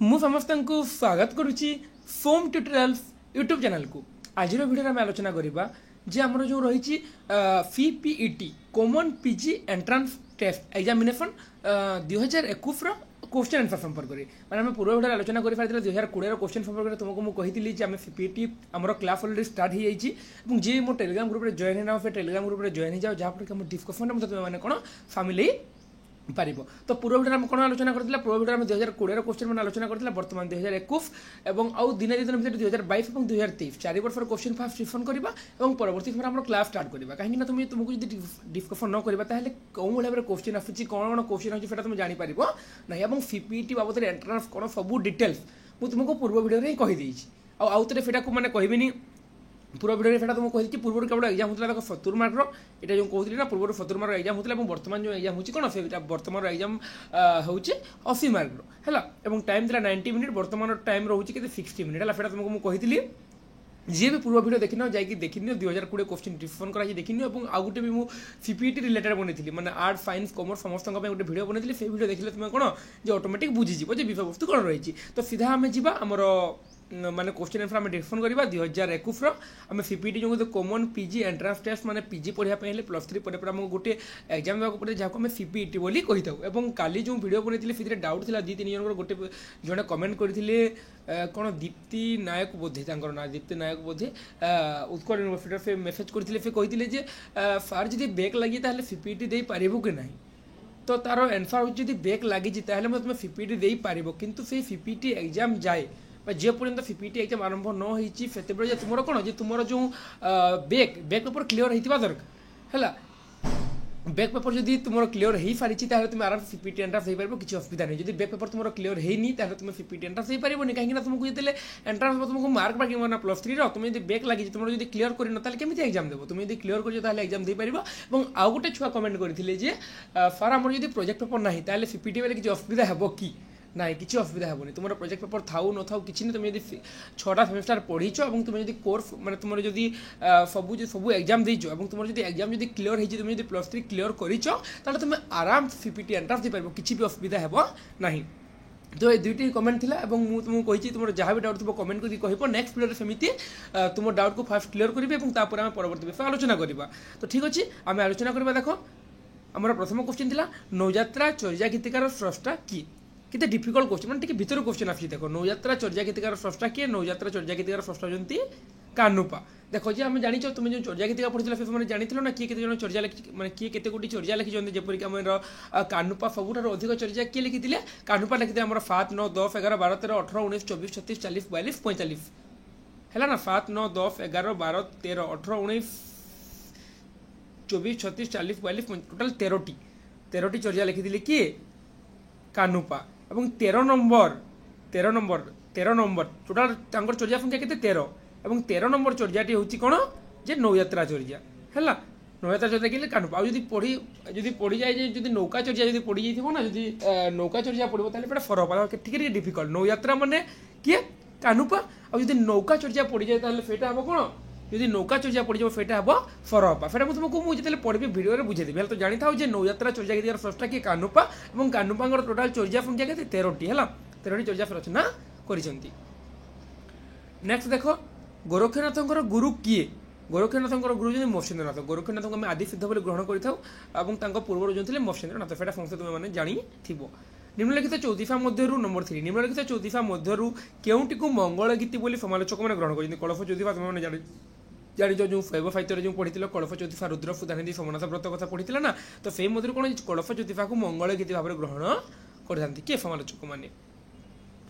मु समस्त को स्वागत करुच्ची फोम ट्यूटोरियल्स यूट्यूब चैनल को। आज वीडियो आम आलोचना करवा जे आमर जो रही PPET common PG entrance test examination 2021 question answer संपर्क में मैंने आम पूर्व वीडियो आलोचना कर 2020 क्वेश्चन संपर्क में तुमको मुझे कही आम पीपीईटी आम क्लास अलरेडी स्टार्ट हो जाए जी मो टेलीग्राम ग्रुप में जॉइन होना फिर टेलीग्राम ग्रुप में जॉइन हो जाओ जहाँफल कि डिस्कसन में तुम कौन सामिल पार तो पूर्व वीडियो में कौन आलोचना करथिला पूर्व वीडियो में 2020 क्वेश्चन मैंने आलोचना करथिला वर्तमान 2021 एवं आउ दिन दिन भीतर 2022 और 2023 4 वर्ष क्वेश्चन फास्ट रिफन करबा एवं परवर्ती समय हम क्लास स्टार्ट करबा कहीं ना तुमको जब डिस्कसन न करबा ताहले कौन भाव क्वेश्चन आसुची कौन क्वेश्चन आछी सेटा तुम जानि परिबो नाही एवं सीपीटी बाबद एंट्रांस कौन सब डिटेल्स मु तुमको पूर्व वीडियो रे कहि देछि आउ थे सेटा को माने कहबिनी पूर्व वीडियो में तुमको कही पूर्व केवल एग्जाम होता है 70 मार्क ये जो कहती ना पूर्व 70 मार्क एग्जाम होता है बर्तमान जो एग्जाम होची कौन से बर्तमान एग्जाम होची 80 मार्क है टाइम था 90 मिनिट बर्तमान टाइम रोचे के 60 मिनिट है फिर तुमको मुझे कही जी भी पूर्व वीडियो देखिन जाकि देखिन 2020 क्वेश्चन डिस्कसन कराई देखिन और आउ गोटे भी सीपीटी रिलेटेड बनी मैंने आर्ट साइंस कॉमर्स समस्त गोटे वीडियो बनी से वीडियो देखिले तुम कौन जो ऑटोमेटिक बुझीज विषय वस्तु कौन रही तो सीधा आम जा आमर माने क्वेश्चन आंसर आम डिस्कसन करवा 2021 आम सीपीटी जो कॉमन पीजी एंट्रांस टेस्ट माने पीजी पढ़ाई +3 पर आमको गोटे एग्जाम देवाक पड़े जहाँ आम सीपीटी बोली कही था और काली जो वीडियो बनी से डाउट था 2-3 जन गोटे जड़े कमेंट करते कौन दीप्ति नायक बोधे ना दीप्ति नायक बोधे उत्कल यूनिवर्सिटी से मेसेज करते से कही सार जब बैक लगी सीपीटी दे पारिबो कि नहीं तो तार आंसर हो बैक लगी तुम सीपीटी दे पार किंतु से सीपीटी एग्जाम जाए जे पर्यंत सीपीटी एग्जाम आरंभ न होती तुम कौन जे तुम जो बैक पेपर क्लीयर होता दरकार है बैक पेपर जब तुम क्लीयर हो सारी तुम आराम से सीपीटी एंट्रांस हो पार किसी असुविधा नहीं जब बैक पेपर तुम क्लीयर होनी तुम सीपीटी एंट्रांस हो पारनी कहीं तुमको जो एंट्रांस तुमको मार्क बाकी ना +3 तुम जब बैक लगी तुम जब क्लीयर कर केमी एग्जाम देव तुम जब क्लीयर कर एग्जाम दे पार और आउ गोटे छुआ कमेंट करते सार आम जब प्रोजेक्ट पेपर ना ताले सीपीटी बेले किसी असुविधा हे कि ना किसी असुविधा हेनी तुम प्रोजेक्ट पेपर थाऊ न था कि तुम जब 6टा सेमेस्टर पढ़ीच और तुम जब कोर्स माने तुम जब सब एग्जाम देच और तुम जब एग्जाम जब क्लीयर हो तुम जब +3 क्लीयर करिच ताले तुम आराम सीपीटी एंट्रांस दे पार किसी भी असुविधा हेबो नहीं तो ये दुईटी कमेंट थिला और मुझे तुमको कही तुम जहाँ भी डाउट थो कमेंट कर कह नेक्स्ट वीडियो सेमती तुम डाउट को फास्ट क्लीयर करेंगे और आम परवर्ती विषय आलोचना करवा तो ठीक अच्छे आम आलोचना करवा देख आमर प्रथम क्वेश्चन थिला नौयात्रा चर्या गीतिकार स्रष्टा किए कितने डिफिकल्ट क्वेश्चन मैंने भीतर क्वेश्चन आसी देख नौयात्रा चर्या गीतिकार स्रष्टा किए नौयात्रा चर्या गीतिकार स्रष्टा होती कानुपा देख जी आम जानी तुम जो चर्या गीतिका पढ़ी से मैंने जानी ना किए केते जन चर्या लिखि मैंने किए केते गोटी चर्या लिखिं जपरिक आम कानुपा सबुठ अधिक चर्या किए लिखी कानुपा लिखी आम 7, 9, 10, 11, 12, 13, 18, 19, 24, 36, 40, 42, 45 है ना 7, 9, 10, 11, 12, 13, 18, 19, 24, 36, 40, 42 टोटाल 13टी चर्या लिखी किए कानुपा और 13 नंबर टोटाल चर्या संख्या के 13 और 13 नंबर चर्याटी हूँ कौन जे नौयात्रा चर्या है नौयात्रा चर्या के कानुपा जब पढ़ी जाए जब नौका चर्या जब पढ़ी जाइए ना जब नौका चर्या पढ़ो तो फरक टिके डिफिकल्ट नौयात्रा माने किए कानुपा और जब नौका चर्या पढ़ी जाए तो हम कौन यदि नौका चर्या पड़ जाए फेटा हम फरहपा फेटा तुमको मुझे पढ़ी भिडियो बुझेदेवी तो जानी था नौयात्रा चर्या गीतिकार स्रष्टा किए कानुपा और कानुपा टोटाल चर्या संख्या के 13टी है 13टी चर्या रचना कर नेक्स्ट देख गोरक्षनाथ गुरु किए गोरक्षनाथ गुरु जो मत्स्येंद्रनाथ गोरक्षनाथ को आदि सिद्ध बोली ग्रहण कर पूर्व जो थे मत्स्येंद्रनाथ फेटा समस्त तुम जानी निम्नलिखित 34 मध्य नंबर 3 निम्नलिखित 34 मध्य केउटी को मंगल गीति बोली समालोचक मैंने ग्रहण कर कलफ ज्योतिषा तुम जानिच जो शैव साहित्य जो पढ़ी कलफ ज्योतिषा रुद्र सुधानिधि सोमनाथ व्रत कथा पढ़ी ना तो से मध्य कौन कलफ ज्योतिषा को मंगल गीति भाव ग्रहण करते किए समालोचक मैंने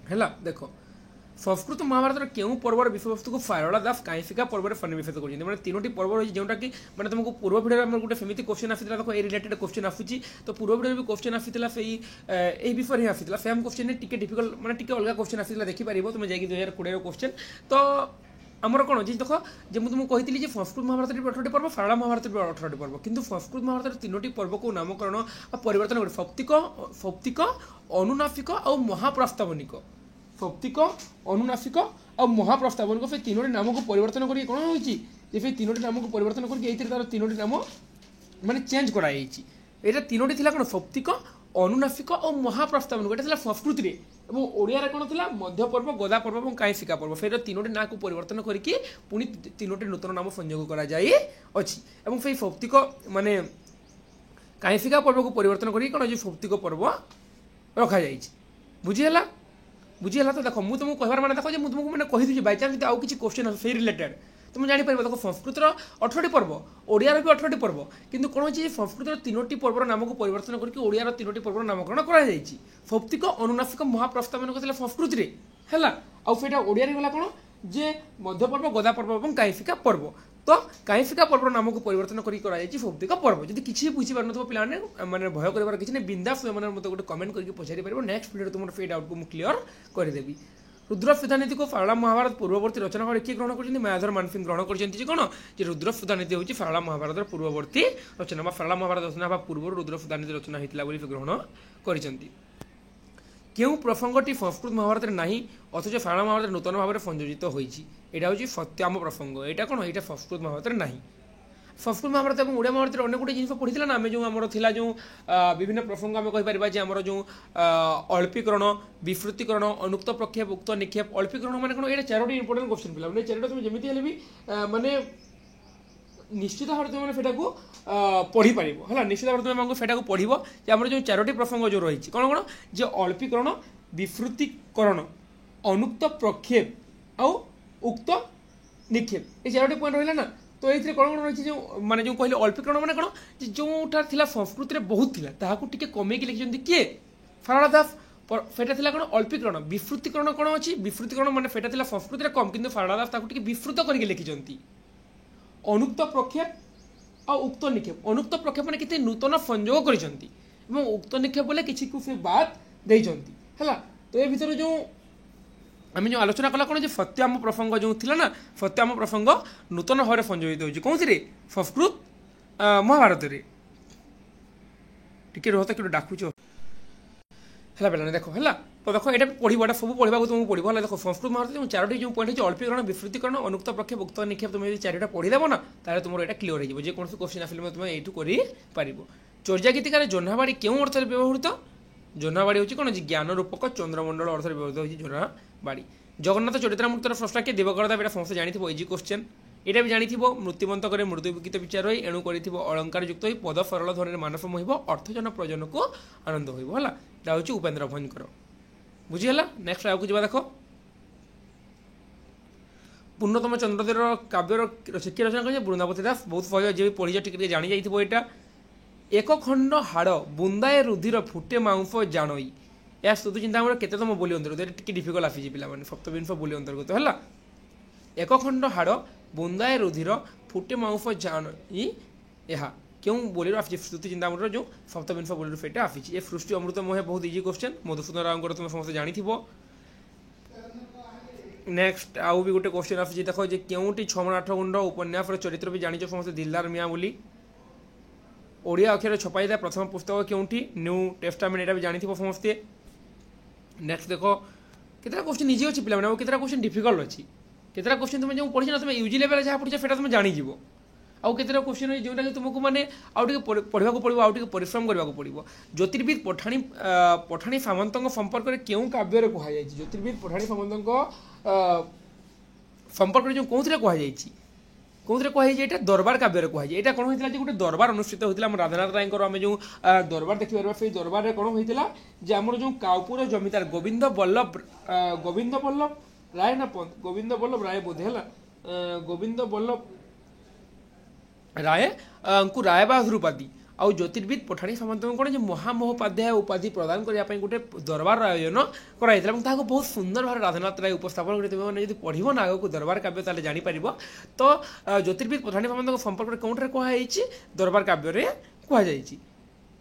है देख संस्कृत महाभारत क्यों पर्वर विषयवस्तु को फायरला दास कांसिका पर्व सन्निवेश कर 3टी पर्व रही जोटा कि मैंने तुमको पूर्व वीडियो में गोटे सेमती क्वेश्चन आसी देखो ए रिलेटेड क्वेश्चन आसूची तो पूर्व वीडियो भी क्वेश्चन आसीला से विषय ही आसीला सेम क्वेश्चन टिके डिफिकल्ट मैंने टिके अलग क्वेश्चन आसीला देखिपार तुम जाकि 2020 क्वेश्चन तो आमर कौन जी देख जब मुझे कही संस्कृत महाभारत भी 18टी पर्व सारला महाभारत भी 18टी पर्व किंतु संस्कृत महाभारत 3टी पर्व को नामकरण परिवर्तन कर सौप्तिक अनुनासिक और महाप्रस्तावनिक सौप्तिक अनुनासिक और महाप्रस्तावनिक से 3टी नाम को परिवर्तन कर कौन होती 3टी नाम को परिवर्तन करके तार 3टी नाम माने चेंज कराई यहाँ 3टी थी कौन सौप्तिक अनुनासिक और महाप्रस्तावनिक ये संस्कृत এবং ওড়িয়ারে কোণ লা মধ্য পর্ব গদা পর্ব এবং কাইফিকা পর্ব ফের তিনোটি নাঁকু পরিবর্তন করি পুনি তিনোটি নূতন নাম সংযোগ করা যাই অছি এবং সেই ফৌক্তিক মানে কাইফিকা পর্বকে পরিবর্তন করি কোণ যে ফৌক্তিক পর্ব রখা যাইছে বুঝিগলা বুঝিগলা তো দেখো মু তোমাকে কহবার মানে দেখো যে মু তোমাকে মানে কহিদুছি বাইচান্স যদি আউ কিছু কোশ্চেন আছে সেই রিলেটেড তুমি জাঁপার দেখো সংস্কৃতর 18টি পর্ব ওড়িয়ার বি 18টি পর্ব কিন্তু কোণ হচ্ছে সংস্কৃতর 3টি পর্বর নামক পরিবর্তন করি ওড়িয়ার 3টি পর্বর নামকরণ করা যাইছি ফৌক্তিক অনুনাসিক মহাপ্রস্তাবন করলে সংস্কৃতিরে হ্যাঁ আউ সেটা ওড়িয়ারে গলা কোণ যে মধ্যপর্ব গদা পর্ব এবং কাইফিকা পর্ব তো কাইফিকা পর্বর নামক পরিবর্তন করি করা যাইছি ফৌক্তিক পর্ব যদি কিছু বুঝিপারুনথিব পিলাମାନେ মানে ভয় করিবার কিছু নেই বিন্দাস মানে মতো গোটে কমেন্ট করি পচারি পারিব নেক্সট ভিডিওরে তোমার সেই ডাউটকে মু ক্লিयर করিদেবি रुद्रफुदानीति को फारला महाभारत पूर्ववर्ती रचना कर किए ग्रहण कर मायाधर मानसिंह ग्रहण कर कौन जे रुद्रफुदानीति हूँ फारला महाभारत पूर्ववर्ती रचना फारला महाभारत रचना पूर्व रुद्रफुदानीति रचना होता ग्रहण कर क्यों प्रसंगटी संस्कृत महाभारत नहीं अथच फारला महाभारत नूतन भाव में संयोजित होती यहाँ हूँ सत्याम प्रसंग यहाँ कौन यहाँ संस्कृत महाभारत नहीं संस्कृत महाभारत और ओडिया महाभारत अनेक गुटे जिन पढ़ी ना आम जो आम जो विभिन्न प्रसंग आम कहीपर आमर जो अल्पीकरण विफ्रुतिकरण अनुक्त प्रक्षेप उक्त निक्षेप अल्पीकरण माने कौन ये 4टी इंपोर्टेंट क्वेश्चन पिला मैंने 4टा तुम जमी हेल्ले भी माने निश्चित भाव तुम मैंने पढ़ी पार है निश्चित भाव तुम सेटा पढ़ आम जो 4टी प्रसंग जो रही कौन कौन जे अल्पीकरण विफ्रुतिकरण अनुक्त प्रक्षेप आउ उक्त निक्षेप ये 4टी पॉइंट रहा ना तो ये कौन कौन रही जो माने जो कहले अल्पीकरण माने कौन जोटा थिला संस्कृत रे बहुत थिला ताहाकु टिके कमेकी लिखिजंती किए फारला दास फेटा थिला कौन अल्पीकरण विफ्रुतिकरण कौन अछि विफ्रुतिकरण माने फेटा थिला संस्कृत रे कम किंतु फारला दास ताकु टिके विफ्रुत करके लिखिजंती अनुक्त प्रक्षेप और उक्त निक्षेप अनुक्त प्रक्षेप माने किते नूतन संयोग करिजंती एवं उक्त निक्षेप बोले किछि कु से बात देइजंती हला तो ए भीतर जो आम जो आलोचना कला कौन सत्याम प्रसंग जो थी ना सत्याम प्रसंग नूतन भाव में संयोजित होती कौन सी संस्कृत महाभारत टी रह तो डाकुच है पे देख है तो देखो ये पढ़ा सब पढ़ा तुमको पढ़ो है देखो संस्कृत महाभारत जो 4टी जो पॉइंट है अल्पीकरण विफ्रुतिकरण अनुक्त प्रक्षेप उक्त निक्षेप तुम 4टा पढ़ीदेव ना तार तुम यहाँ क्लीयर हो जो कौन क्वेश्चन आसिले तुम यू कर चर्या गीतिकार जह्नाबाड़ी क्यों अर्थ व्यवहृत जह्नाबाड़ी हूँ कौन ज्ञान रूपक चंद्रमंडल अर्थ व्यवहृत होती जह्नाबाड़ी जगन्नाथ चरित्रामृतर स्रष्टा किए देवगरदा बेटा समस्त जानी इजी क्वेश्चन यहाँ भी जानी मृत्युवंत करे मृत्युविकित विचार हो एणु कर अलंकार युक्त हो पद सरल ध्वनि मानसम हो अर्थजन प्रयोजन को आनंद होगा हूँ उपेन्द्र भंजकर बुझीगला नेक्स्ट आगे जा देख पूर्णतम चंद्रदेव काव्यर शिक्षा रचना कर बृंदावती दास बहुत सह जी पढ़ी टे जानी जाइए यहाँ एक खंड हाड़ बुंदाए रुधिर फुटे मांस जानई या स्तुति चिंतामणि केतम बोली अंतर्गत टी डिफिकल्ट आसी पे सप्तविंश बोली अंतर्गत है एक खंड हाड़ बुंदाए रुधिर फुटे मांस जानई यह क्यों बोली आसी स्तुति चिंतामणि जो सप्तविंश बोली फेटा आसी ये सृष्टि अमृतमय बहुत इजी क्वेश्चन मधुसूदन राव तुम समस्त जानी नेक्स्ट आउ भी गोटे क्वेश्चन आसी देख क्योंटी 6 8 गुंड उपन्यास चरित्र भी जानी समस्त दिलदार मियाँ बोली ओडिया अक्षर छपाई प्रथम पुस्तक क्योंटी न्यू टेस्टामेंट यहाँ भी जानी समस्ते नेक्स्ट देख केतरा क्वेश्चन इजी अच्छी पे केतरा क्वेश्चन डिफिकल्ट अच्छी केतरा क्वेश्चन तुम जो पढ़ी ना तुम यूजी लेवल जहाँ पढ़ी से तुम जानीज आउ केतरा क्वेश्चन जोटा कि तुमको मैंने आउटे पढ़ा पड़ो आउटे परिश्रम करने पड़ो ज्योतिर्विद पठाणी पठाणी सामंत संपर्क में क्यों काव्य कहुई ज्योतिर्विद पठाणी सामंत संपर्क जो कौन कहुई कौन कहुई यहाँ दरबार काव्य कहुई यहाँ कौन होता है गोटे दरबार अनुष्ठित होता है राधानाथ राय आम जो दरबार देखिए से दरबार में कौन होता है आमर जो काउपुर जमीदार गोविंद बल्लभ राय ना गोविंद बल्लभ राय बोधे है गोविंद बल्लभ राय को राय बहादुर उपाधि आउ ज्योतिर्विद पठाणी सामंत कौन जो महामहोपाध्याय उपाधि प्रदान करने गोटे दरबार आयोजन कराई बहुत सुंदर भाव राधानाथ राय उपस्थापन करते जब पढ़ो ना आगे दरबार काव्य ताले जापर तो ज्योतिर्विद पठाणी सामंत संपर्क में कौटे कहुई दरबार काव्य कहुई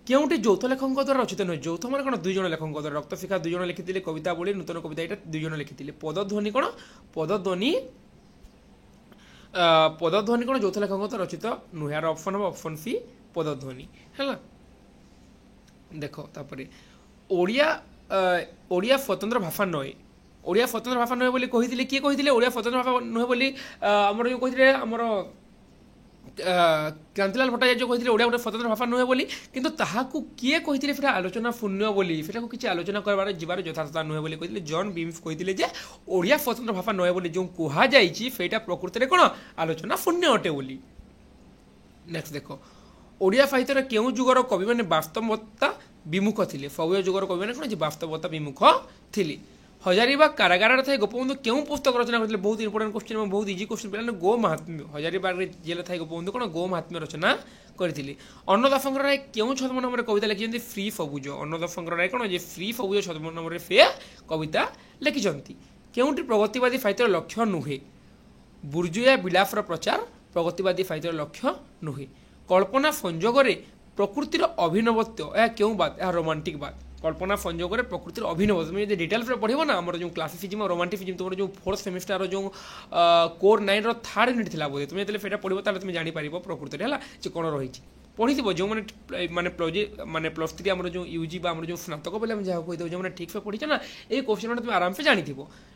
क्योंटी यौथ लेखक द्वारा रचित नुहे यौथ मैंने कौन 2 जन लेखक द्वारा रक्तशिखा 2 जन लिखी कविता बोली नूतन कविता यहाँ 2 जन लिखी पदध्वनि कौन पदध्वनि कौन यौथ लेखक द्वारा रचित नुहे यार ऑप्शन हम ऑप्शन सी पदध्वनि है देख तापर ओडिया ओडिया स्वतंत्र भाषा नए ओडिया स्वतंत्र भाषा नए बोली कही किए कही ओडिया स्वतंत्र भाषा नुहे बोली आमर जो कही आमर क्रांतिलाल भट्टाचार्य कहते ओडिया गोटे स्वतंत्र भाषा नुहे बोली किंतु ताहाकू किए कहते फिर आलोचना शून्य बोली फिर किसी आलोचना करबार जीवार यथार्थता नुहे बोली कहते जॉन बीम्स कहते जे ओडिया स्वतंत्र भाषा नुहे बोली जो कहुई फेटा प्रकृति में कौन आलोचना शून्य अटे बोली। नेक्स्ट देख ओडिया साहित्यर केउं जुगर कवि मैंने वास्तवता विमुख थे फौय जुगर कवि मैंने कौन वास्तवता विमुख थी। हजारीबाग कारागार थे गोपबंधु क्यों पुस्तक रचना करते बहुत इंपोर्टेंट क्वेश्चन बहुत इजी क्वेश्चन पे गो महात्म्य हजारीबाग जेल थे गोपबंधु कौन गो महात्म्य रचना करथिले। अन्नदाफंकर राय क्यों छद्म नंबर कविता लिखिं फ्री सबुज अन्नदाफंकर राय कौन जे फ्री सबुज छद्म नंबर से कविता लिखिं केउंटी प्रगतिवादी साहित्यर लक्ष्य नुहे बुर्जुया विलासर प्रचार प्रगतिवादी साहित्यर लक्ष्य नुहे। कल्पना संजोगरे प्रकृतिर अभिनवत्व यह क्यों बात यह रोमांटिक बात कल्पना संजोगरे प्रकृतिर अभिनव तुम जो डिटेल्स पढ़ो ना आम जो क्लासिसिजम और रोमांटिसिजम तुम जो 4th सेमिस्टर जो कोर 9 3rd यूनिट था बोधे तुम जो पढ़ो तुम जापर प्रकृति है कौन रही पढ़ी जो मैंने माने +3 आम जो यूजी जो स्नातक बोले जहाँ कही जो ठीक से पढ़ी ना ये क्वेश्चन तुम आराम से जानी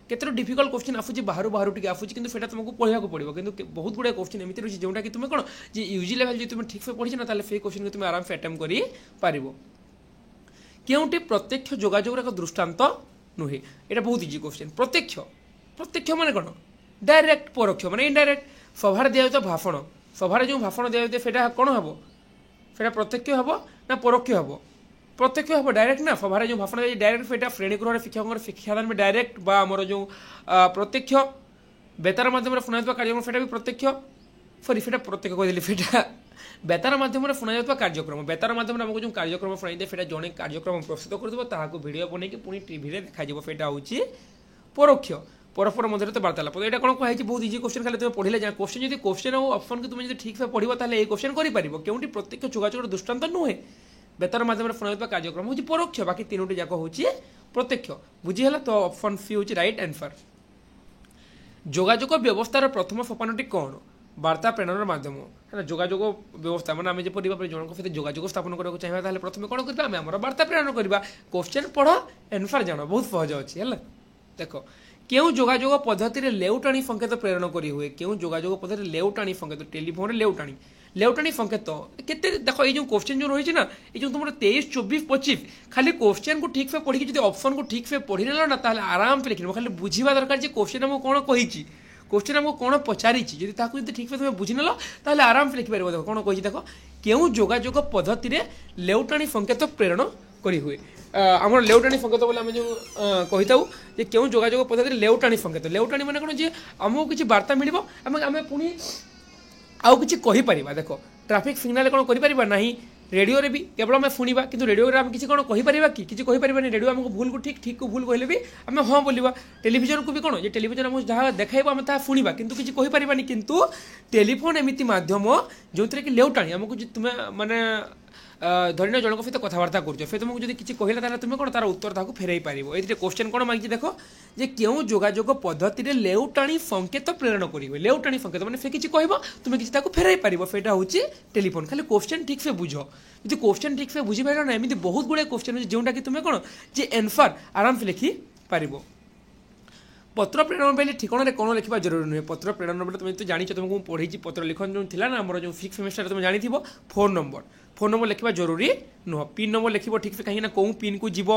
केते डिफिकल्ट क्वेश्चन आसूँ बाहर बाहर टी आसूँ कि तुमको पढ़ा पड़ो कि बहुत गुड़ा क्वेश्चन एमती रही जोटा कि तुम कौन जी यूजी लेवल जो तुम ठीक से पढ़ी ना से क्वेश्चन को तुम आराम से अटेम्प्ट कर पार केउंटी प्रत्यक्ष जोगाजोग एक दृष्टांत नुहे यहाँ बहुत इजी क्वेश्चन प्रत्यक्ष प्रत्यक्ष माने कौन डायरेक्ट परोक्ष माने इनडायरेक्ट सभार दिया भाषण सभार जो भाषण दिया सेटा कौन हम सेटा प्रत्यक्ष हम ना परोक्ष हम प्रत्यक्ष हम डायरेक्ट ना सभार जो भाषण दिया डायरेक्ट सेटा श्रेणीगृह शिक्षक शिक्षादान में डायरेक्ट बा आमर जो प्रत्यक्ष बेतार माध्यम शुणा कार्यक्रम सेटा भी प्रत्यक्ष सरी से प्रत्यक्ष कहली सेटा बेतार माध्यम शुणा जाता कार्यक्रम बेतार माध्यम आमको जो कार्यक्रम शुणाई से जड़े कार्यक्रम प्रस्तुत कर भिडियो बनई पुणी टीवी देखा सेटा हूँ परोक्ष परस्पर मध्य तो वार्तालाप तो यहाँ कौन कही बहुत इजी क्वेश्चन खाली तुम पढ़े जाए क्वेश्चन जो क्वेश्चन और ऑप्शन को तुम जो ठीक से पढ़ो ताले ये क्वेश्चन कर क्योंकि प्रत्यक्ष जोगाजोग दृष्टांत नुहे बेतार माध्यम शुणा जाता कार्यक्रम हूँ परोक्ष बाकी तीनोटी जाक हूँ प्रत्यक्ष बुझीगला तो ऑप्शन सी हूँ राइट आंसर। जोगाजोग व्यवस्थार प्रथम सोपानटी कौन वार्ता प्रेरण माध्यम है जोगाजोग व्यवस्था मैंने आम जब जन सहित जोगाजोग स्थापन करने चाहिए प्रथम कौन करवा आम वार्ता प्रेरण करवा क्वेश्चन पढ़ आंसर जान बहुत सहज अच्छी है देख क्यों जोगाजोग पद्धति लेउटाणी संकेत प्रेरण करी हुए क्यों जोगाजोग पद्धति लेउटाणी संकेत टेलीफोन लेउटाणी लेउटाणी संकेत केते देख ये जो क्वेश्चन जो रही ना ये जो तुम 23, 24, 25 खाली क्वेश्चन को ठीक से पढ़ी जो ऑप्शन को ठीक से पढ़ी ना ना आराम से लिख खाली बुझा दरकार क्वेश्चन आमको कौन कही क्वेश्चन आमको कौन पचारि ठीक से तुम बुझी नेल ताहले आराम से लिखिपार देख कौन कही देख क्यों जोगाजोग पद्धति लेउटाणी संकेत प्रेरण करी हुए आम लेउटाणी संकेत बोले आम जो कही था कि क्यों जोगाजोग पद्धति लेउटाणी संकेत लेउटाणी मैंने कौन जी आमको किसी वार्ता मिल आम पुणी आउ कि कहीपर देख ट्राफिक सिग्नाल कौन कर ना रेडियो रे भी केवल आम शुणा कि रेडियो आम किसी कौन कहीपर कि किसी कहीपर रेडियो आमको भूल को ठीक ठीक को भूल कहले भी आम हाँ बोलवा टेलीविजन को भी कौन ये टेलीविजन आमको जहाँ देखाइब आम ता शुणा कि किसी कहीपर किंतु टेलीफोन एमती माध्यम जो थे कि लेउटाणी आमको तुम्हें माने धरीन जनक सहित कथबार्ता कर तुमको जब किसी कहला तुम कौन तार उत्तर ताको फेरई पार ये क्वेश्चन कौन मांगी देख जे क्यों जोगाजोग पद्धति लेउटाणी संकेत प्रेरण करेंगे लेउटाणी संकेत मैंने से किसी कह तुम किसी फेरई पार सेटा हूँ टेलीफोन खाली क्वेश्चन ठीक से बुझ यदि क्वेश्चन ठीक से बुझी पार ना एमती बहुत गुड़े क्वेश्चन अच्छे जोटा कि तुम्हें कौन जे आंसर आराम से लिखि पार। पत्र प्रेरण बेले ठिकाना कौन लिखा जरूरी नुहे पत्र प्रेरण बेले तुम तो जानी तुमको पढ़ी पत्र लिखन जो थी ना आम जो 6th सेमेस्टर तुम जानी फोन नंबर लिखा जरूरी नुह पिन नंबर लिख ठीक से कहीं कौन पिन को जीव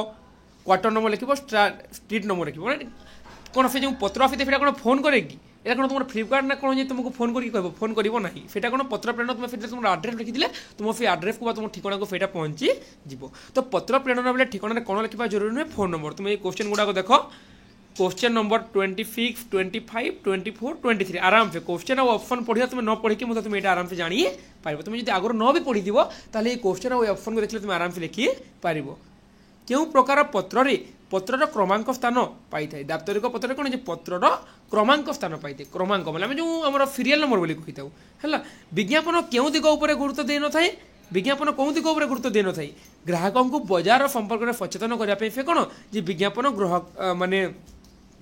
क्वार्टर नंबर लिख स्ट्रीट नंबर लिख कौन से जो पत्र आसी कौन फोन करे कि এটা কোন তোমার ফ্লিপকার্ট না কোন যে তোমাকে ফোন করি কইব ফোন করিব নাই সেটা কোন পত্র প্রেরণ তুমি ফিরে তোমার আড্রেস লিখি দিলে তুমি সেই আড্রেস কো বা তোমার ঠিকানা কো সেটা পৌঁছি যাব তো পত্র প্রেরণ বেলে ঠিকানা কোন লিখিবা জরুরি নয় ফোন নম্বর তুমি এই কোশ্চেন গুড়া দেখো क्वेश्चन नंबर 26, 25, 24, 23 आराम से क्वेश्चन और ऑप्शन पढ़िया तुम न पढ़ी मतलब तुम ये आराम से जानी पार तुम जो आगर न भी पढ़ी थी ताले ये क्वेश्चन और ऑप्शन को देखले तुम आराम से लिखि पार क्यों प्रकार पत्र पत्रर क्रमांक स्थान पाई था दाप्तरिक पत्र कौन पत्रर क्रमांक स्थान पाई थे क्रमांक मतलब जो आम सीरियल नंबर बोली कही था है विज्ञापन क्यों दिग उपर गुरुत्व दे न था विज्ञापन कौन दिग उपर गुरुत्व दे न था ग्राहकों को बजार संपर्क में सचेतन करने से कौन जी विज्ञापन ग्राहक माने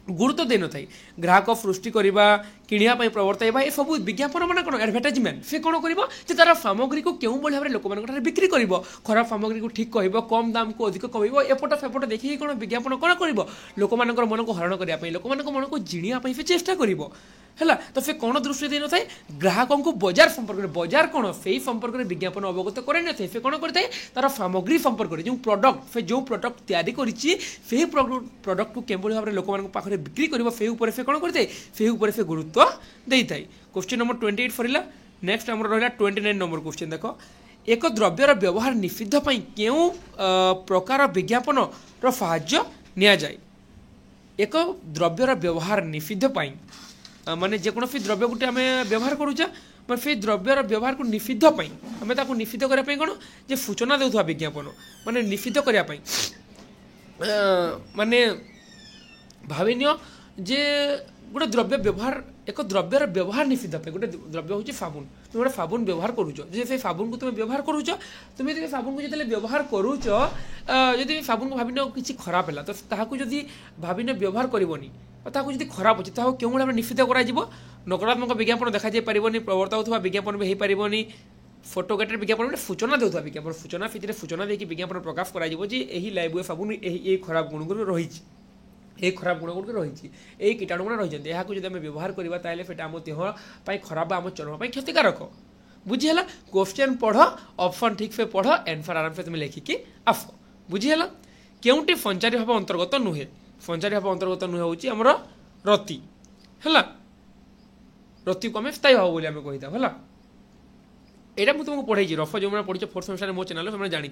गुरुत्व दे न था ग्राहक सृष्टि करवा किणापी प्रवर्तवा ये सब विज्ञापन मान कौन एडभर्टाइजमेंट से कौन कर तार सामग्री को क्यों भाव में लोक बिक्री कर खराब सामग्री को ठीक कह कम दाम को अधिक कह एपट फेपट देखिए कौन विज्ञापन कौन कर लोक मन को हरण करने लोक मन को जिणिया से चेष्टा कर है तो से कौन दृष्टि दे न था ग्राहकों को बजार संपर्क में बजार कौन से संपर्क में विज्ञापन अवगत करे न थे कौन करता तार सामग्री संपर्क में जो प्रडक्ट से जो प्रडक्ट तैयारी करी प्रडक्ट को केवल भाव में लोक पाखे बिक्री कर से कौन करते से गुरुत्व दे था क्वेश्चन नंबर 28 फरला नेक्स्ट आम रहा 29 नंबर क्वेश्चन देख एक द्रव्यर व्यवहार निषिद्ध क्यों प्रकार विज्ञापन साहाय्य नि जाए एक द्रव्यर व्यवहार निषिद्ध माने जेकोसी द्रव्य गोटे आम व्यवहार करुचा मैं से द्रव्यर व्यवहार को निषिद्ध आम ताको निषिद्ध करने कौन जे सूचना देउथवा विज्ञापन माने निषिद्ध करने माने भाविनिय जे गोटे द्रव्य व्यवहार एक द्रव्यर व्यवहार निषिद्ध गोटे द्रव्य हूँ साबुन तुम गोटे साबुन व्यवहार करुच से साबुन को तुम व्यवहार करुच तुम्हें साबुन को जो व्यवहार करुच जदि साबुन को भाविन किसी खराब है तो ताकू जदि भाविन व्यवहार करनी ताकू जब खराब अच्छे तो क्यों भाव निषिद्ध कर नकारात्मक विज्ञापन देखा जाए पारनी प्रवर्त्ता विज्ञापन भी हो पारनी फोटोग्राफी विज्ञापन में सूचना देता विज्ञापन सूचना से सूचना देखिए विज्ञापन प्रकाश कर लाइबुए साबुन ये खराब गुण गुण रही ये खराब गुण गुण रही ये कीटाणु गुण रही है जब आम व्यवहार करवा ताले आम देह खराब आम चर्म क्षतिकारक बुझीगला क्वेश्चन पढ़ ऑप्शन ठीक से पढ़ आंसर आराम से तुम लिखिकी आस बुझीगला केउटी संचारी भाव अंतर्गत नुहे संचारी भाव अंतर्गत नुहे हूँ आमर रति है रति को आम स्थायी भाव बोली कही था एटा मुझे तुमको पढ़ाई रफ जो मैंने पढ़ी फोर्थ सेमेस्टर मो चैनल से जानी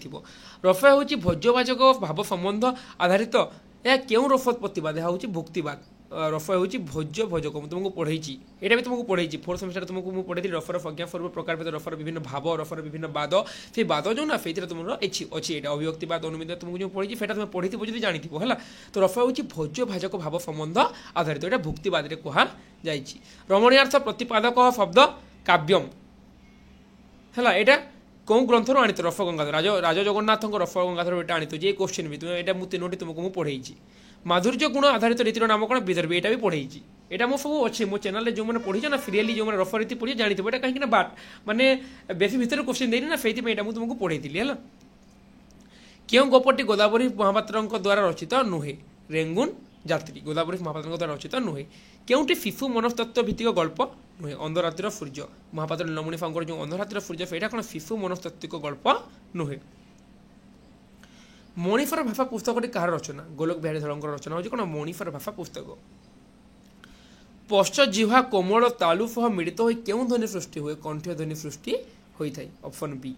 रफ हूँ भोज्यवाचक भाव संबंध आधारित यह क्यों रफ प्रतिवाद यह हूँ भुक्तिवाद रफ हूँ भोज्य भोजक तुमको पढ़ाई यहाँ भी तुमको पढ़ाई फोर्थ सेमेस्टर तुमको मुझे पढ़ी रफर संज्ञा सर्व प्रकार रफर विभिन्न भाव रफर विभिन्न बाद से बाद जो ना से तुम अच्छी यहाँ अभिव्यक्तिवाद अनुमित तुमको जो पढ़ी से तुम पढ़ी जो जानी है तो रफ हूँ भोज्य भाजक भाव संबंध आधारित यहाँ भुक्तिवाद कह जाए रमणीयार्थ प्रतिपादक शब्द काव्यम है यहाँ कौन ग्रंथर आनी रफ गंगाधर राज जगन्नाथ रफ गंगाधर ये आनी ये क्वेश्चन भी तुम्हें यहाँ तीनोटी तुमको मुझे पढ़ाई माधुर्य गुण आधारित रीतिर नाम कौन विदर्भी यहाँ भी पढ़ाई यहाँ मो सब अच्छे मो चैनल जो मैंने पढ़ी ना सीरियली जो मैंने रफ रीति पढ़ी जानी यहाँ कहीं बाट माने बेसी भितर क्वेश्चन देनी ना से तुमको पढ़ाई है क्यों गपटी गोदावरी महापात्र द्वारा रचित नुहे रेंगुन जात्री गोदावरी महापात्र द्वारा रचित नुहे क्योंटी शिशु मनस्तत्व भित्तिक गल्प नुहे अंधरातिर सूर्य महापात्र नीलमणि साहू जो अंधरातिर सूर्य से कौन शिशु मनस्तत्विक गल्प नुहे मणिफर भाषा पुस्तक कहार रचना गोलोक बिहारी धड़कर रचना होची कौन मणिफर भाषा पुस्तक पश्च जिह्वा कोमल तालु सह मिलित हो क्यों ध्वनि सृष्टि हुए कंठीय ध्वनि सृष्टि होता है ऑप्शन बी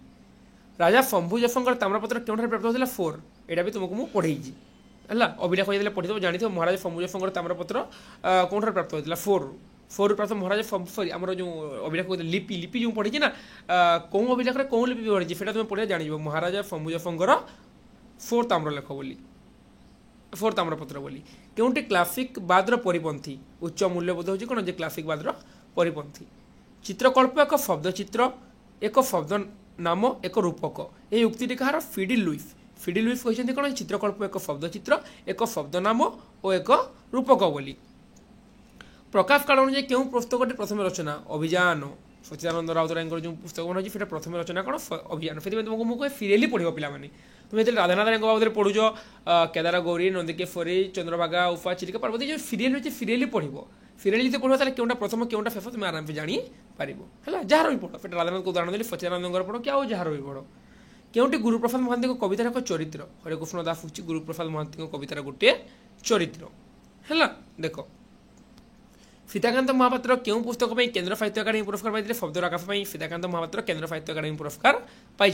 राजा शंभु जयशंकर ताम्रपत्र क्यों प्राप्त होता 4 यहाँ भी तुमको मुझे पढ़ाई है अभिलेख हो पढ़ी जानी महाराज शंभु जयशंकर ताम्रपत्र कौन प्राप्त होता 4 प्राप्त महाराज सॉरी आम जो अभिलेख लिपि लिपि जो पढ़ी ना कौन अभिलेख कौन लिपि पढ़ी से तुम पढ़े जान महाराजा शंभु जयशंकर 4 ताम्रलेख बोली 4 ताम्रपत्र बोली क्योंटी क्लासिक बाद्र परिपंथी उच्च मूल्यबोध होची कौन जे क्लासिक बाद्र परिपंथी चित्रकल्प एक शब्द चित्र एक शब्द नाम एक रूपक ये उक्ति कहार फिडिल लुइस कहते कौन चित्रकल्प एक शब्द चित्र एक शब्द नाम और एक रूपक बोली प्रकाश काल अनुसार क्यों पुस्तक प्रथम रचना अभियान सच्चिदानंद राउतराय जो पुस्तक बना है प्रथम रचना कौन अभियान से तुमको मुझे सीरियली पढ़ो पाने तुम्हें जो राधानाथ राय बाबद पढ़ुच केदार गौरी नंदिकेश्वरी चंद्रभागा उफा चिलिका पार्वती जो सीरियल अच्छे सीरियली पढ़ो सीरियल जो पढ़ो क्योंटा प्रथम क्योंटा शेष तुम आराम से जापर है जार भी पढ़ फिर राधानाथ को उदाहरण देली सच्चिदानंद पढ़ो क्या जार भी पढ़ो क्योंटी गुरुप्रसाद महांती कवितार एक चरित्र हरिकृष्ण दास हूँ गुरुप्रसाद महांती कवितार गोटे चरित्र है देख सीताकांत महापात्र क्यों पुस्तक केन्द्र साहित्य अकादेमी पुरस्कार पाई शब्दर आकाश सीताकांत महापात्र केन्द्र साहित्य अकादेमी पुरस्कार पाई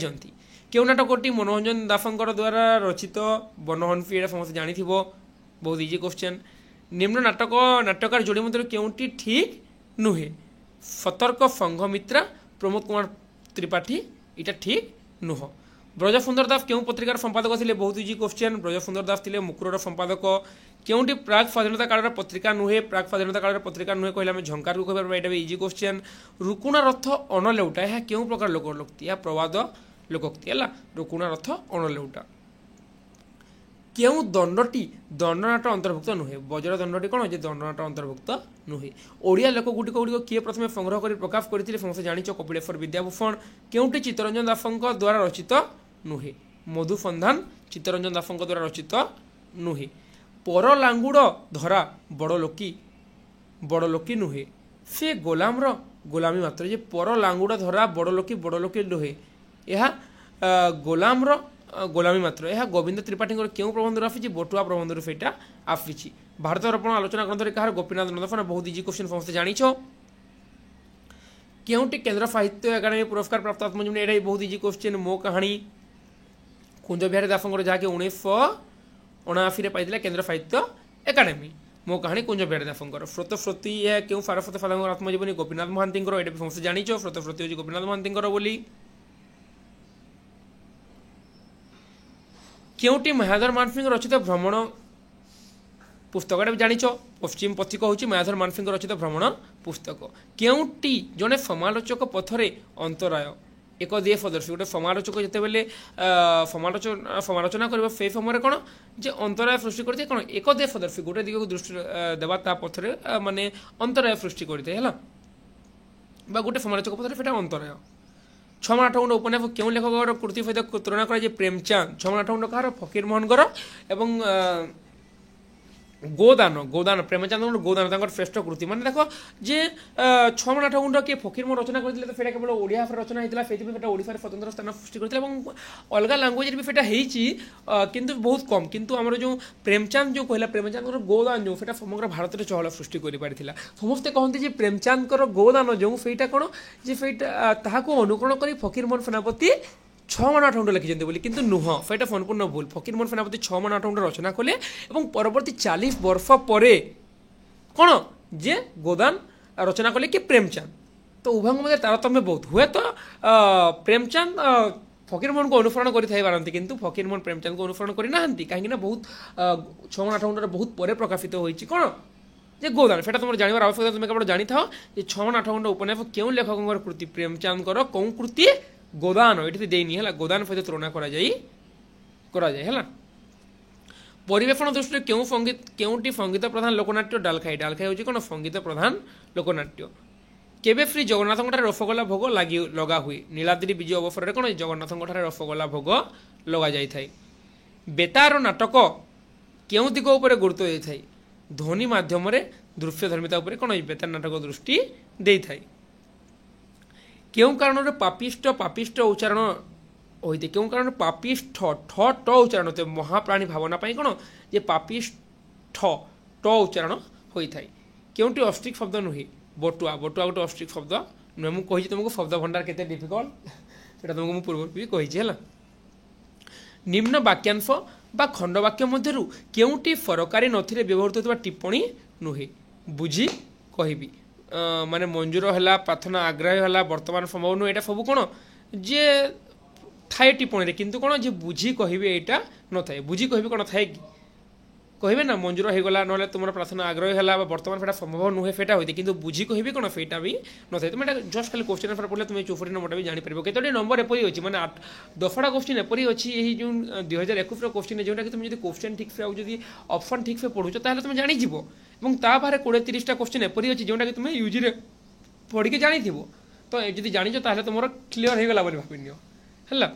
क्यों नाटकटी मनोरंजन दासंकर द्वारा रचित बनहनफी ये समस्त जानी बहुत इजी क्वेश्चन निम्न नाटकार जोड़ी मध्य क्योंटी ठीक नुहे सतर्क संघमित्रा प्रमोद कुमार त्रिपाठी इटा ठीक नुह ब्रज सुंदर दास क्यों पत्रिकार संपादक थे बहुत इजी क्वेश्चन ब्रज सुंदर दास थे मुकुरर संपादक क्योंटी प्राग स्वाधीनता काल पत्रिका नुहे प्राग स्वाधीनता काल पत्रिका नुहे कहले आम झंकार को कह यहाँ इजी क्वेश्चन रुकुणा रथ अणलेउटा यह क्यों प्रकार लोकोक्ति या प्रवाद लोकोक्ति है रुकुणा रथ अणलेउटा কেউ দণ্ডটি দণ্ডনাট অন্তর্ভুক্ত নুহে বজ্র দণ্ডটি কোণ যে দণ্ডনাট অন্তর্ভুক্ত নুহে ওড়িয়া লোকগুড়িক কিଏ প্রথমে সংগ্রহ করে প্রকাশ করে সমস্ত জাঁচ কপিলেশ্বর বিদ্যাভূষণ কেউটি চিত্তরঞ্জন দাসଙ୍କ দ্বারা রচিত নুহে মধুসন্ধান চিত্তরঞ্জন দাসଙ୍କ দ্বারা রচিত নুহে পর লাঙ্গুড় ধরা বড় লোকি নুহে সে গোলামর গোলামী মাত্র যে পর লাঙ্গুড় ধরা বড় লোকি নুহে ଏହା ଗୋଲାମର ଗୋଲାମୀ ମାତ୍ର ଏହା ଗୋବିନ୍ଦ ତ୍ରିପାଠୀଙ୍କର କେଉଁ ପ୍ରବନ୍ଧରୁ ଆସିଛି ବଟୁଆ ପ୍ରବନ୍ଧରୁ ସେଇଟା ଆସିଛି ଭାରତ ଦର୍ପଣ ଆଲୋଚନା ଗ୍ରନ୍ଥରେ କାହାର ଗୋପୀନାଥ ନନ୍ଦଫାନା ବହୁତ ଇଜି କ୍ୱେଶ୍ଚିନ୍ ସମସ୍ତେ ଜାଣିଛ କେଉଁଟି କେନ୍ଦ୍ର ସାହିତ୍ୟ ଏକାଡେମୀ ପୁରସ୍କାର ପ୍ରାପ୍ତ ଆତ୍ମଜୀବନୀ ଏଇଟା ବହୁତ ଇଜି କ୍ୱେଶ୍ଚିନ୍ ମୋ କାହାଣୀ କୁଞ୍ଜ ବିହାରୀ ଦାସଙ୍କର ଯାହାକି 1979ରେ ପାଇଥିଲା କେନ୍ଦ୍ର ସାହିତ୍ୟ ଏକାଡେମୀ ମୋ କାହାଣୀ କୁଞ୍ଜ ବିହାରୀ ଦାସଙ୍କର ସ୍ରୋତସ୍ୱତୀ ଏହା କେଉଁ ସାରସ୍ୱତ ସାଧକଙ୍କର ଆତ୍ମଜୀବନୀ ଗୋପୀନାଥ ମହାନ୍ତିଙ୍କର ଏଇଟା ବି ସମସ୍ତେ ଜାଣିଛ ସ୍ରୋତସ୍ୱତୀ ହେଉଛି ଗୋପୀନାଥ ମହାନ୍ତିଙ୍କର ବୋଲି କେଉଁଟି ମାୟାଧର ମାନସିଂହ ରଚିତ ଭ୍ରମଣ ପୁସ୍ତକଟା ବି ଜାଣିଛ ପଶ୍ଚିମ ପଥିକ ହେଉଛି ମାୟାଧର ମାନସିଂହ ରଚିତ ଭ୍ରମଣ ପୁସ୍ତକ କେଉଁଟି ଜଣେ ସମାଲୋଚକ ପଥରେ ଅନ୍ତରାୟ ଏକ ଦିଏ ସଦସ୍ୟ ଗୋଟେ ସମାଲୋଚକ ଯେତେବେଳେ ସମାଲୋଚନା କରିବ ସେଇ ସମୟରେ କ'ଣ ଯେ ଅନ୍ତରାୟ ସୃଷ୍ଟି କରିଥାଏ କ'ଣ ଏକ ଦିଏ ସଦସ୍ୟ ଗୋଟେ ଦିଗକୁ ଦୃଷ୍ଟି ଦେବା ତା ପଥରେ ମାନେ ଅନ୍ତରାୟ ସୃଷ୍ଟି କରିଥାଏ ହେଲା ବା ଗୋଟେ ସମାଲୋଚକ ପଥରେ ସେଇଟା ଅନ୍ତରାୟ ଛମାଣ ଆଠଗୁଣ୍ଡ ଉପନ୍ୟାସ କେଉଁ ଲେଖକର କୃତି ସହିତ ତୁଳନା କରାଯାଏ ପ୍ରେମଚାନ୍ଦ ଛମାଣ ଆଠଗୁଣ୍ଡ କାହାର ଫକୀରମୋହନଙ୍କର ଏବଂ ଗୋଦାନ ପ୍ରେମଚାନ୍ଦଙ୍କର ଗୋଦାନ ତାଙ୍କର ଶ୍ରେଷ୍ଠ କୃତି ମାନେ ଦେଖ ଯେ ଛମାଣ ଆଠଗୁଣ୍ଡ କିଏ ଫକୀରମୋହନ ରଚନା କରିଥିଲେ ତ ସେଇଟା କେବଳ ଓଡ଼ିଆ ଭାଷାରେ ରଚନା ହେଇଥିଲା ସେଇଥିପାଇଁ ସେଇଟା ଓଡ଼ିଶାରେ ସ୍ୱତନ୍ତ୍ର ସ୍ଥାନ ସୃଷ୍ଟି କରିଥିଲା ଏବଂ ଅଲଗା ଲାଙ୍ଗୁଏଜରେ ବି ସେଇଟା ହେଇଛି କିନ୍ତୁ ବହୁତ କମ୍ କିନ୍ତୁ ଆମର ଯେଉଁ ପ୍ରେମଚାନ୍ଦ ଯେଉଁ କହିଲା ପ୍ରେମଚାନ୍ଦଙ୍କର ଗୋଦାନ ଯେଉଁ ସେଇଟା ସମଗ୍ର ଭାରତରେ ଚହଳ ସୃଷ୍ଟି କରିପାରିଥିଲା ସମସ୍ତେ କହନ୍ତି ଯେ ପ୍ରେମଚାନ୍ଦଙ୍କର ଗୋଦାନ ଯେଉଁ ସେଇଟା କ'ଣ ଯେ ସେଇଟା ତାହାକୁ ଅନୁକରଣ କରି ଫକୀରମୋହନ ସେନାପତି ଛମାଣ ଆଠଗୁଣ୍ଡ ଲେଖିଛନ୍ତି ବୋଲି କିନ୍ତୁ ନୁହଁ ସେଇଟା ସମ୍ପୂର୍ଣ୍ଣ ଭୁଲ ଫକୀରମୋହନ ସେନାପତି ଛମାଣ ଆଠଗୁଣ୍ଡ ରଚନା କଲେ ଏବଂ ପରବର୍ତ୍ତୀ 40 ବର୍ଷ ପରେ କ'ଣ ଯେ ଗୋଦାନ ରଚନା କଲେ କି ପ୍ରେମଚାନ୍ଦ ତ ଉଭୟଙ୍କ ମଧ୍ୟରେ ତାରତମ୍ୟ ବହୁତ ହୁଏତ ପ୍ରେମଚାନ୍ଦ ଫକୀରମୋହନକୁ ଅନୁସରଣ କରିଥାଇ ପାରନ୍ତି କିନ୍ତୁ ଫକୀରମୋହନ ପ୍ରେମଚାନ୍ଦକୁ ଅନୁସରଣ କରିନାହାନ୍ତି କାହିଁକିନା ବହୁତ ଛମାଣ ଆଠଗୁଣ୍ଡରେ ବହୁତ ପରେ ପ୍ରକାଶିତ ହୋଇଛି କ'ଣ ଯେ ଗୋଦାନ ସେଇଟା ତୁମର ଜାଣିବାର ଆବଶ୍ୟକତା ତୁମେ କେବଳ ଜାଣିଥାଅ ଯେ ଛମାଣ ଆଠଗୁଣ୍ଡ ଉପନ୍ୟାସ କେଉଁ ଲେଖକଙ୍କର କୃତି ପ୍ରେମଚାନ୍ଦଙ୍କର କେଉଁ କୃତି ଗୋଦାନ ଏଠି ଦେଇନି ହେଲା ଗୋଦାନ ସହିତ ତୁଳନା କରାଯାଏ ହେଲା ପରିବେଷଣ ଦୃଷ୍ଟିରେ କେଉଁଟି ସଙ୍ଗୀତ ପ୍ରଧାନ ଲୋକନାଟ୍ୟ ଡାଲଖାଇ ହେଉଛି କ'ଣ ସଙ୍ଗୀତ ପ୍ରଧାନ ଲୋକନାଟ୍ୟ କେବେ ଶ୍ରୀ ଜଗନ୍ନାଥଙ୍କଠାରେ ରସଗୋଲା ଭୋଗ ଲଗା ହୁଏ ନୀଳାଦ୍ରି ବିଜୟ ଅବସରରେ କ'ଣ ଜଗନ୍ନାଥଙ୍କଠାରେ ରସଗୋଲା ଭୋଗ ଲଗାଯାଇଥାଏ ବେତାର ନାଟକ କେଉଁ ଦିଗ ଉପରେ ଗୁରୁତ୍ୱ ଦେଇଥାଏ ଧ୍ୱନି ମାଧ୍ୟମରେ ଦୃଶ୍ୟଧର୍ମିତା ଉପରେ କ'ଣ ଏଇ ବେତାର ନାଟକ ଦୃଷ୍ଟି ଦେଇଥାଏ କେଉଁ କାରଣରୁ ପାପିଷ୍ଟ ଉଚ୍ଚାରଣ ହୋଇଥାଏ କେଉଁ କାରଣରୁ ପାପିଷ୍ଠ ଠ ଟ ଉଚ୍ଚାରଣ ହୋଇଥାଏ ମହାପ୍ରାଣୀ ଭାବନା ପାଇଁ କ'ଣ ଯେ ପାପିଷ୍ଠ ଟ ଉଚ୍ଚାରଣ ହୋଇଥାଏ କେଉଁଟି ଅଷ୍ଟ୍ରିକ୍ ଶବ୍ଦ ନୁହେଁ ବଟୁଆ ଗୋଟେ ଅଷ୍ଟ୍ରିକ୍ ଶବ୍ଦ ନୁହେଁ ମୁଁ କହିଛି ତୁମକୁ ଶବ୍ଦ ଭଣ୍ଡାର କେତେ ଡିଫିକଲ୍ଟ ସେଇଟା ତୁମକୁ ମୁଁ ପୂର୍ବରୁ ବି କହିଛି ହେଲା ନିମ୍ନ ବାକ୍ୟାଂଶ ବା ଖଣ୍ଡବାକ୍ୟ ମଧ୍ୟରୁ କେଉଁଟି ସରକାରୀ ନଥିରେ ବ୍ୟବହୃତ ହେଉଥିବା ଟିପ୍ପଣୀ ନୁହେଁ ବୁଝି କହିବି ମାନେ ମଞ୍ଜୁର ହେଲା ପ୍ରାର୍ଥନା ଆଗ୍ରହ ହେଲା ବର୍ତ୍ତମାନ ସମ୍ଭବ ନୁହେଁ ଏଇଟା ସବୁ କ'ଣ ଯେ ଥାଏ ଟିପ୍ପଣୀରେ କିନ୍ତୁ କ'ଣ ଯେ ବୁଝି କହିବେ ଏଇଟା ନଥାଏ ବୁଝି କହିବି କ'ଣ ଥାଏ କି କହିବେ ନା ମଞ୍ଜୁର ହେଇଗଲା ନହେଲେ ତୁମର ପ୍ରାର୍ଥନା ଆଗ୍ରହ ହେଲା ବା ବର୍ତ୍ତମାନ ସେଇଟା ସମ୍ଭବ ନୁହେଁ ସେଇଟା ହୋଇଥାଏ କିନ୍ତୁ ବୁଝି କହିବି କ'ଣ ସେଇଟା ବି ନଥାଏ ତୁମେ ଏଇଟା ଜଷ୍ଟ ଖାଲି କୋଶ୍ଚିନ୍ ଆନ୍ସର୍ ପଢ଼ିଲେ ତୁମେ 64 ନମ୍ବରଟା ବି ଜାଣିପାରିବ କେତୋଟି ନମ୍ବର ଏପରି ଅଛି ମାନେ 10ଟା କୋଶ୍ଚିନ୍ ଏପରି ଅଛି ଏହି ଯେଉଁ 2021ର କୋଶ୍ଚିନ୍ ଯେଉଁଟାକି ତୁମେ ଯଦି କୋଶ୍ଚିନ୍ ଠିକ୍ସେ ଆଉ ଯଦି ଅପସନ୍ ଠିକ୍ସେ ପଢ଼ୁଛ ତାହେଲେ ତୁମେ ଜାଣିଯିବ ଏବଂ ତା ବାହାରେ 20-30ଟା କୋଶ୍ଚିନ୍ ଏପରି ଅଛି ଯେଉଁଟାକି ତୁମେ ୟୁଜିରେ ପଢ଼ିକି ଜାଣିଥିବ ତ ଯଦି ଜାଣିଛ ତାହେଲେ ତୁମର କ୍ଲିୟର ହେଇଗଲା ବୋଲି ଭାବିନିଅ ହେଲା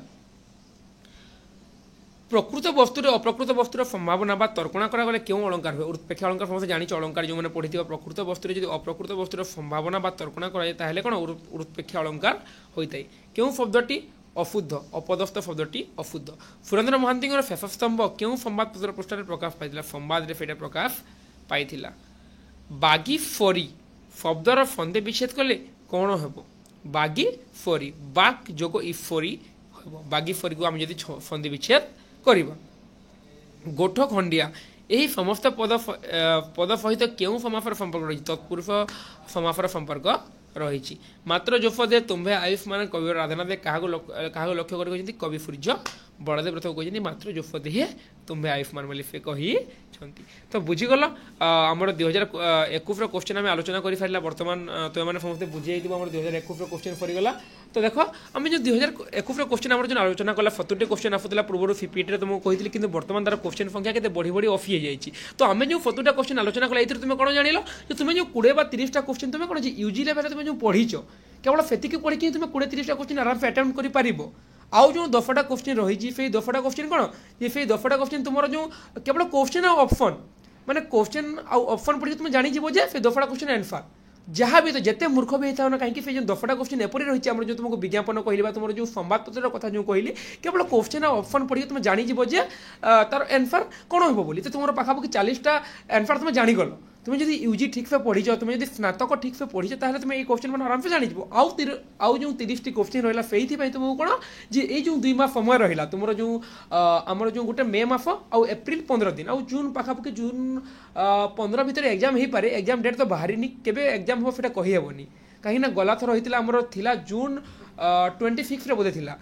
ପ୍ରକୃତ ବସ୍ତୁରେ ଅପ୍ରକୃତ ବସ୍ତୁର ସମ୍ଭାବନା ବା ତର୍କଣା କରାଗଲେ କେଉଁ ଅଳଙ୍କାର ହୁଏ ଉତ୍ପେକ୍ଷା ଅଳଙ୍କାର ସମସ୍ତେ ଜାଣିଛ ଅଳଙ୍କାର ଯେଉଁମାନେ ପଢ଼ିଥିବା ପ୍ରକୃତ ବସ୍ତୁରେ ଯଦି ଅପ୍ରକୃତ ବସ୍ତୁର ସମ୍ଭାବନା ବା ତର୍କଣା କରାଯାଏ ତାହେଲେ କ'ଣ ଉତ୍ପେକ୍ଷା ଅଳଙ୍କାର ହୋଇଥାଏ କେଉଁ ଶବ୍ଦଟି ଅଶୁଦ୍ଧ ଅପଦସ୍ଥ ଶବ୍ଦଟି ଅଶୁଦ୍ଧ ସୁରେନ୍ଦ୍ର ମହାନ୍ତିଙ୍କର ଶେଷସ୍ତମ୍ଭ କେଉଁ ସମ୍ବାଦପତ୍ର ପୃଷ୍ଠାରେ ପ୍ରକାଶ ପାଇଥିଲା ସମ୍ବାଦରେ ସେଇଟା ପ୍ରକାଶ ପାଇଥିଲା ବାଗି ଫରି ଶବ୍ଦର ସନ୍ଧି ବିଚ୍ଛେଦ କଲେ କ'ଣ ହେବ ବାଗି ଫରି ବାକ୍ ଯୋଗ ଇଫରି ହେବ ବାଗି ଫରିକୁ ଆମେ ଯଦି ସନ୍ଧି ବିଚ୍ଛେଦ କରିବା ଗୋଠ ଖଣ୍ଡିଆ ଏହି ସମସ୍ତ ପଦ ସହିତ କେଉଁ ସମାସର ସମ୍ପର୍କ ରହିଛି ତତ୍ପୁରୁଷ ସମାସର ସମ୍ପର୍କ ରହିଛି ମାତ୍ର ଜୋଫ ଦେ ତୁମ୍ଭେ ଆୟୁଷ୍ମାନ କବି ରାଧାନାଥ କାହାକୁ ଲକ୍ଷ୍ୟ କରି କହିଛନ୍ତି କବି ସୂର୍ଯ୍ୟ बलदेव रथ कहते मात्र जो देहे तुम्हें आयुष्मान बोली से कही तो बुझीगल आमर 2021 क्वेश्चन आम आलोचना कर सारा बर्तमान तुम समस्ते बुझे आम 2021 क्वेश्चन सरीगला तो देख आम जो 2021 क्वेश्चन आम जो आलोचना कला 70 क्वेश्चन आसूला पूर्व सीपीटी तुमको कही कि बर्तमान तार क्वेश्चन संख्या के बढ़ी बढ़ी ऑफ हो तो आम जो 70टा क्वेश्चन आलोचना कला तुम कौन जान जो तुम जो 20 ବା 30टा क्वेश्चन तुम कौन यूजी लेवल तुम जो पढ़ीच केवल से पढ़ी तुम 20-30टा क्वेश्चन आराम से अटेम्प्ट कर आउ जो 10टा क्वेश्चन रही से 10टा क्वेश्चन कौन ये से 10टा क्वेश्चन तुम जो केवल क्वेश्चन आ ऑप्शन माने क्वेश्चन आ ऑप्शन पढ़ी तुम जानीज से 10टा क्वेश्चन आंसर जहाँ भी तो जिते मूर्ख भी होता ना कहीं से जो 10टा क्वेश्चन एपरी रही है जो तुमको विज्ञापन कहली तुम जो संवादपत्र कथा जो कहली केवल क्वेश्चन आ ऑप्शन पढ़ी तुम जानीज तार आंसर कौन हो बोली तो तुम पाखापाखि 40टा आंसर तुम जानीगल तुम जब यूजी ठीक से पढ़ीच तुम जब स्नातक ठीक से पढ़ीच ताहले तुम ये क्वेश्चन मैंने आराम से जानी आउ जो 30टी क्वेश्चन रहा से तुमको कौन जे ये जो 2 मास समय रहा तुम जो आमर जो गोटे मे मास आउ एप्रिल 15 दिन आउ जून पाखापाखि जून 15 भितर एग्जाम हो पारे एग्जाम डेट तो बाहरी केबे एग्जाम हो सेटा कही हेबनी कहीं गला थर होता आमर थिला जून 26 बोधे थिला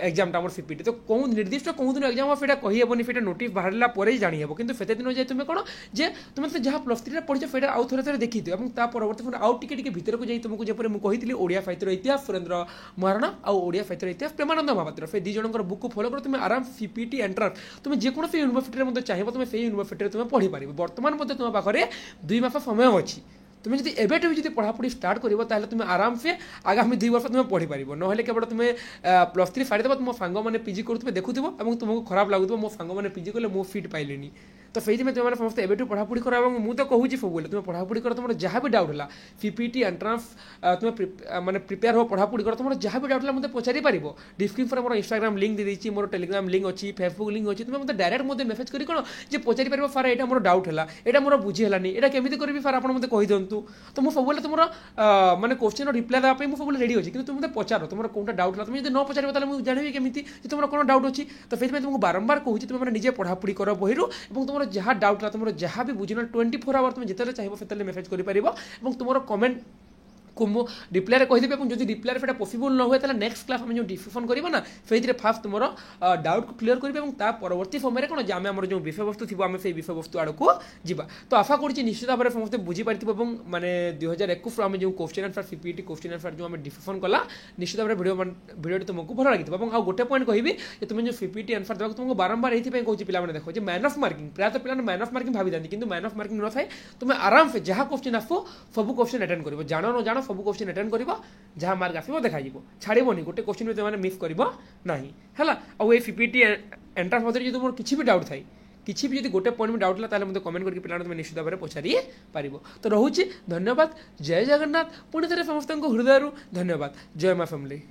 एग्जामटा आम सीपीटी तो कौन निर्दिष्ट कौन दिन एग्जाम से कही हेबनी से नोटिस बाहर पर ही जानी हेब किंतु से दिन जाए तुम कौन जे तुम तो जहाँ +3 पढ़ी से आउ थे देखी और परवर्त आउ टे भितर को जाए तुमको जब मुझे कही ओडिया साहित्य इतिहास सुरेंद्र महाराणा और ओडिया साहित्य इतिहास प्रेमानंद महापात्र से 2 जनकर बुक को फॉलो कर तुम आराम सीपीटी एंट्रांस तुम जेकोसी यूनिवर्सिटी चाहिए तुम से यूनिवर्सिटी तुम पढ़ी पार बर्तमान तुम पाखे 2 मास समय अच्छी तुम जब एवं भी पढ़ापढ़ी स्टार्ट कर तुम आराम से आगामी 2 वर्ष तुम पढ़ी पार ना केवल तुम +3 सारीदेव तुम सांग मैंने पीजी करुवे देखुव और तुमको खराब लगुव मो सांग मैंने पीजी कले मो फिट पाइले तो से तुम समस्त एवं पढ़ापढ़ी कर मुझे कहूँ सब तुम पढ़ापढ़ी कर तुम जहाँ भी डाउट है सीपीटी एंट्रांस तुम माने प्रिपेयर हो पढ़ापढ़ी कर तुम जहाँ भी डाउट है मतलब पचारि पार डिस्क्रिप्शन मोर इंस्टाग्राम लिंक दे देती मोर टेलीग्राम लिंक अच्छी फेसबुक लिंक अच्छी तुम मतलब डायरेक्ट मतलब मेसेज करी कौन जे पचारि पार सार यहाँ मोर डाउट है यहाँ मोर बुझी है यहाँ केमी करी सार आप मतलब कही दिंतु तो मुझे सब तुम माने क्वेश्चन रिप्लाई देवाई मुझे सब रेडी अच्छी कि तुम मतलब पचार तुम कौन डाउट है तुम जब न पचार मुझे जानवी केमी तुम कौन डाउट अच्छी तो से तुमको बारंबार कहूँ तुम निजे पढ़ापढ़ी कर बही तुम जहाँ डाउट तुम जहाँ भी बुझी 24 आवर तुम जिते चाहिए से मेसेज कर तुम कमेंट को मु रिप्लाई कहीदेवी और जब रिप्लाई से पॉसिबल न हुए तो नेक्स्ट क्लास में जो डिस्कसन करवा ना से फास्ट तुम डाउट को क्लीयर करेंगे और परवर्ती समय कौन जब आम जो विषय वस्तु थी आम से विषय वस्तु आड़ को जा तो आशा करुँच निश्चित भाव में समस्त बुझीपार माने 2021 आम जो question answer CPT question answer जो आम डिस्कसन कला निश्चित भाव में भिडियो तुमको भल लगी और आउ गोटे पॉइंट कहि तुम जो सीपीटी आंसर देख तुमको बारंबार ये कहूँ पे देखो मैन ऑफ मार्किंग प्रायः पे मैन ऑफ मार्किंग भावी था कि मैन ऑफ मार्किंग न था तुम आराम से जहाँ क्वेश्चन आसो सब क्वेश्चन अटेंड कर जान न जान सब क्वेश्चन अटेंड कर जहाँ मार्क आसो देखा छाड़बनी गोटे क्वेश्चन भी तुमने मिस कर है आउ सीपीटी एंट्रांस मध्य जो मोर किसी भी डाउट थाई किसी भी गोटे पॉइंट में डाउट है मतलब कमेंट करके पिला तुम निश्चित भाव में पचारि पार तो रोचे धन्यवाद जय जगन्नाथ पुणी थे समस्त हृदय धन्यवाद जय माँ फैमिली।